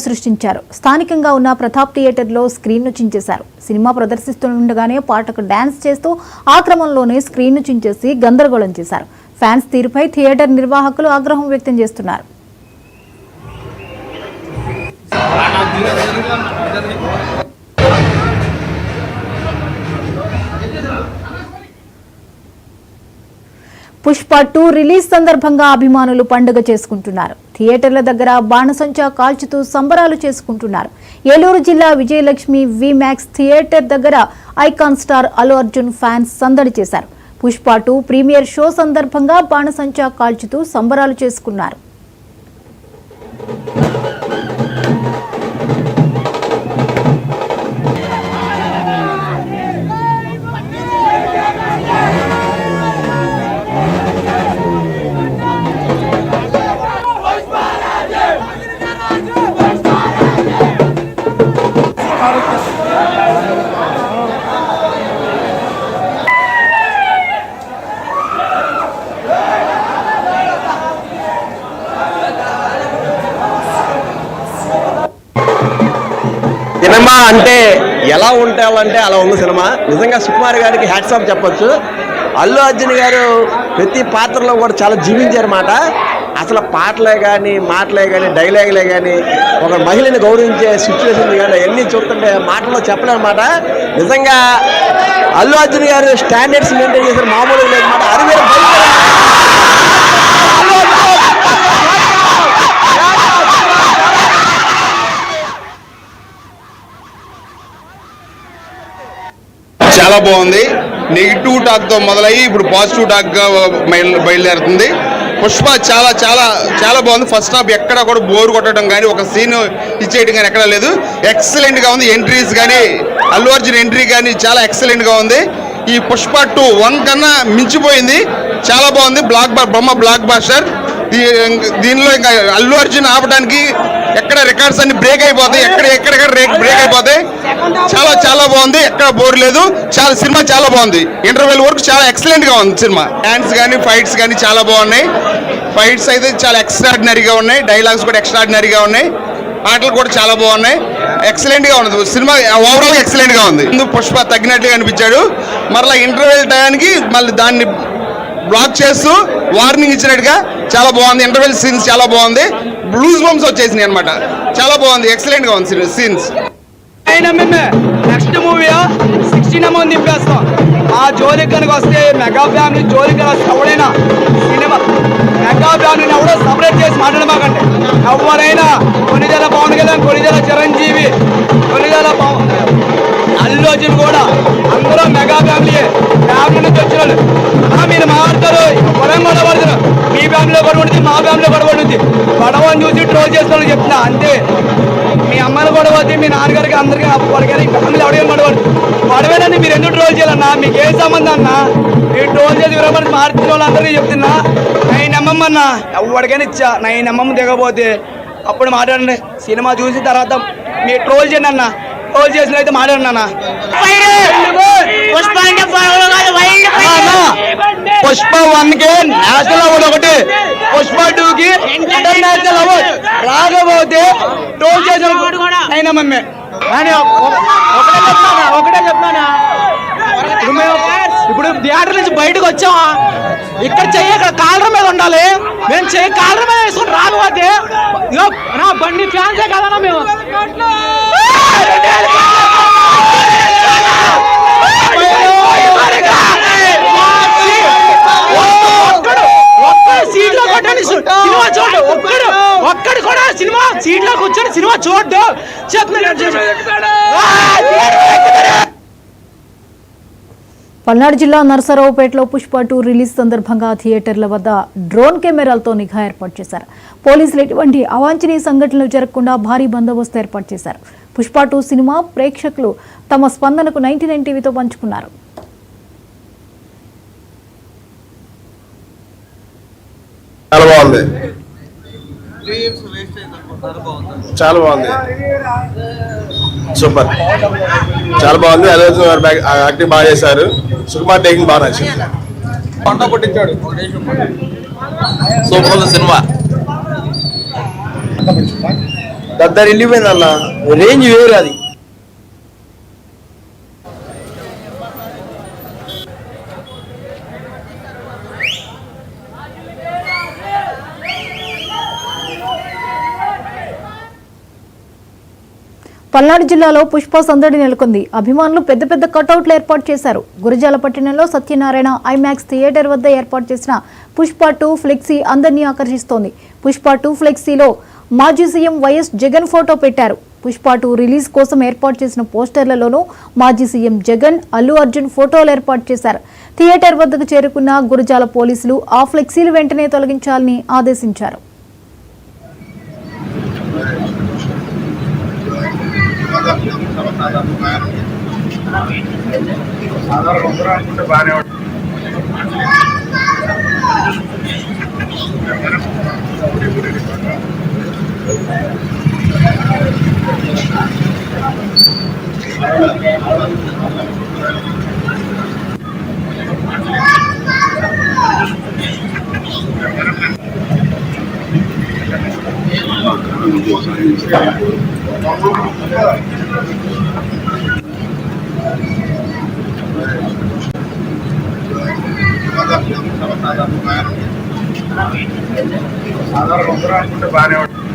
సృష్టించారు. స్థానికంగా ఉన్న ప్రతాప్ థియేటర్లో స్క్రీన్ను చించేశారు. సినిమా ప్రదర్శిస్తుండగానే పాటకు డాన్స్ చేస్తూ ఆ క్రమంలోనే స్క్రీన్ను చించేసి గందరగోళం చేశారు. ఫ్యాన్స్ తీరుపై థియేటర్ నిర్వాహకులు ఆగ్రహం వ్యక్తం చేస్తున్నారు. పుష్ప 2 రిలీజ్ సందర్భంగా అభిమానులు పండుగ చేసుకుంటున్నారు. థియేటర్ల దగ్గర బాణసంచా కాల్చుతూ సంబరాలు చేసుకుంటున్నారు. ఏలూరు జిల్లా విజయలక్ష్మి విమాక్స్ థియేటర్ దగ్గర icon star Allu Arjun fans సందడి చేశారు. పుష్ప 2 ప్రీమియర్ షో సందర్భంగా బాణసంచా కాల్చుతూ సంబరాలు చేసుకున్నారు. సినిమా అంటే ఎలా ఉండాలంటే అలా ఉంది సినిమా. నిజంగా సుకుమార్ గారికి హ్యాట్స్ ఆఫ్ చెప్పొచ్చు. అల్లు అర్జున్ గారు ప్రతి పాత్రలో కూడా చాలా జీవించారన్నమాట. అసలు పాటలే కానీ మాటలే కానీ డైలాగులే కానీ ఒక మహిళని గౌరవించే సిచ్యువేషన్ కానీ అవన్నీ చూస్తుంటే మాటల్లో చెప్పలేమన్నమాట. నిజంగా అల్లు అర్జున్ గారు స్టాండర్డ్స్ మెయింటైన్ చేశారు, మామూలుగా లేదన్నమాట. అరువేరు చాలా బాగుంది. నెగిటివ్ టాక్తో మొదలయ్యి ఇప్పుడు పాజిటివ్ టాక్గా బయలుదేరుతుంది. పుష్ప చాలా చాలా చాలా బాగుంది. ఫస్ట్ హాఫ్ ఎక్కడ కూడా బోర్ కొట్టడం కానీ ఒక సీన్ ఇచ్చేయడం కానీ ఎక్కడా లేదు. ఎక్సలెంట్గా ఉంది. ఎంట్రీస్ కానీ అల్లు అర్జున్ ఎంట్రీ కానీ చాలా ఎక్సలెంట్గా ఉంది. ఈ పుష్ప 2 1 కన్నా మించిపోయింది. చాలా బాగుంది. Blockbuster. దీనిలో ఇంకా అల్లు అర్జున్ ఆపడానికి ఎక్కడ రికార్డ్స్ అన్ని బ్రేక్ అయిపోతాయి, ఎక్కడెక్కడ బ్రేక్ అయిపోతాయి. చాలా చాలా బాగుంది. ఎక్కడ బోర్ లేదు. సినిమా చాలా బాగుంది. ఇంటర్వెల్ వరకు చాలా ఎక్సలెంట్ గా ఉంది సినిమా. డాన్స్ కానీ ఫైట్స్ కానీ చాలా బాగున్నాయి. ఫైట్స్ అయితే చాలా ఎక్స్ట్రాడినరీగా ఉన్నాయి. డైలాగ్స్ కూడా ఎక్స్ట్రాడినరీగా ఉన్నాయి. పాటలు కూడా చాలా బాగున్నాయి. ఎక్సలెంట్ గా ఉంది సినిమా. ఓవరాల్ ఎక్సలెంట్ గా ఉంది. పుష్ప తగ్గినట్టుగా అనిపించాడు. మరలా ఇంటర్వెల్ టయానికి మళ్ళీ దాన్ని బ్లాక్ చేస్తూ వార్నింగ్ ఇచ్చినట్టుగా చాలా బాగుంది. ఇంటర్వెల్ సీన్స్ చాలా బాగుంది. బ్లూస్ బంప్స్ వచ్చేసినాయి అనమాట. చాలా బాగుంది. ఎక్సలెంట్ గా ఉంది సీన్స్. నెక్స్ట్ మూవీ 16 అమౌంట్ నింపేస్తాం. ఆ జోలికి కనుక వస్తే మెగా ఫ్యామిలీ జోలికి ఎవడైనా సినిమా మెగా ఫ్యామిలీని ఎవడో సపరేట్ చేసి మాట్లాడమాకండి. ఎవరైనా కొన్నిదల పవన్ కళ్యాణ్, కొన్నిదల చిరంజీవి, కొన్నిదల అల్లు అర్జున్ కూడా అందరూ మెగా ఫ్యామిలీ నుంచి వచ్చిన వాళ్ళు. మీరు మాట్లాడతారు, పొలం గొడవడుతున్నారు. మీ ఫ్యామిలీలో గొడవ ఉంటుంది, మా ఫ్యామిలీలో గొడవ ఉంటుంది. గొడవని చూసి ట్రోల్ చేస్తున్నా చెప్తున్నా అంతే. మీ అమ్మని గొడవ అవుతుంది, మీ నాన్నగారికి అందరికీ పడిగారు. ఫ్యామిలీ ఎవరికైనా గొడవేనండి. మీరు ఎందుకు ట్రోల్ చేయాలన్నా? మీకు ఏ సంబంధం అన్నా? మీరు ట్రోల్ చేసి విరమని మార్చిన వాళ్ళందరికీ చెప్తున్నా. 9 MM అన్నా ఎవరికైనా ఇచ్చా. 9 MM దిగపోతే అప్పుడు మాట్లాడండి. సినిమా చూసిన తర్వాత మీరు ట్రోల్ చేయండి అన్న. ట్రోల్ చేసిన అయితే మాట్లాడినా. పుష్ప 1కి నేషనల్ అవార్డు ఒకటి, పుష్ప 2కి ఇంటర్నేషనల్ అవార్డు రాకపోతే ట్రోల్ చేసిన 9 MM. ఒకటే చెప్తానా, ఇప్పుడు థియేటర్ నుంచి బయటకు వచ్చామా, ఇక్కడ చెయ్యి ఇక్కడ కాలర్ మీద ఉండాలి. మేము చెయ్యి కాలర్ మీద వేసుకుని రాకపోతే నా బండి ఫ్యాన్సే కదన్నా మేము. సీట్లో కొట్టండి సినిమా చూడు. ఒక్కడు కూడా సినిమా సీట్లో కూర్చొని సినిమా చూడ్డు పల్నాడు జిల్లా నరసరావుపేటలో పుష్ప 2 రిలీజ్ సందర్భంగా థియేటర్ల వద్ద డ్రోన్ కెమెరాలతో నిఘా ఏర్పాటు చేశారు. పోలీసులు ఎటువంటి అవాంఛనీయ సంఘటనలు జరగకుండా భారీ బందోబస్తు ఏర్పాటు చేశారు. పుష్ప 2 సినిమా ప్రేక్షకులు తమ స్పందనకు 99 టీవీతో పంచుకున్నారు. చాలా బాగుంది. సూపర్, చాలా బాగుంది. అల్లు అర్జున్ యాక్టింగ్ బాగా చేశారు. సుకుమార్ టేకింగ్ బాగా నచ్చింది. Super cinema. దద్దరు వెళ్ళిపోయింది అన్న, రేంజ్ వేరు అది. పల్నాడు జిల్లాలో పుష్ప సందడి నెలకొంది. అభిమానులు పెద్ద పెద్ద కటౌట్లు ఏర్పాటు చేశారు. గురజాల పట్టణంలో సత్యనారాయణ ఐమాక్స్ థియేటర్ వద్ద ఏర్పాటు చేసిన పుష్ప 2 ఫ్లెక్సీ అందరినీ ఆకర్షిస్తోంది. పుష్ప 2 ఫ్లెక్సీలో మాజీ సీఎం వైఎస్ జగన్ ఫోటో పెట్టారు. పుష్ప 2 రిలీజ్ కోసం ఏర్పాటు చేసిన పోస్టర్లలోనూ మాజీ సీఎం జగన్, అల్లు అర్జున్ ఫోటోలు ఏర్పాటు చేశారు. థియేటర్ వద్దకు చేరుకున్న గురజాల పోలీసులు ఆ ఫ్లెక్సీలు వెంటనే తొలగించాలని ఆదేశించారు. సాధారణ అనుకుంటే బాగానే ఉంటుంది.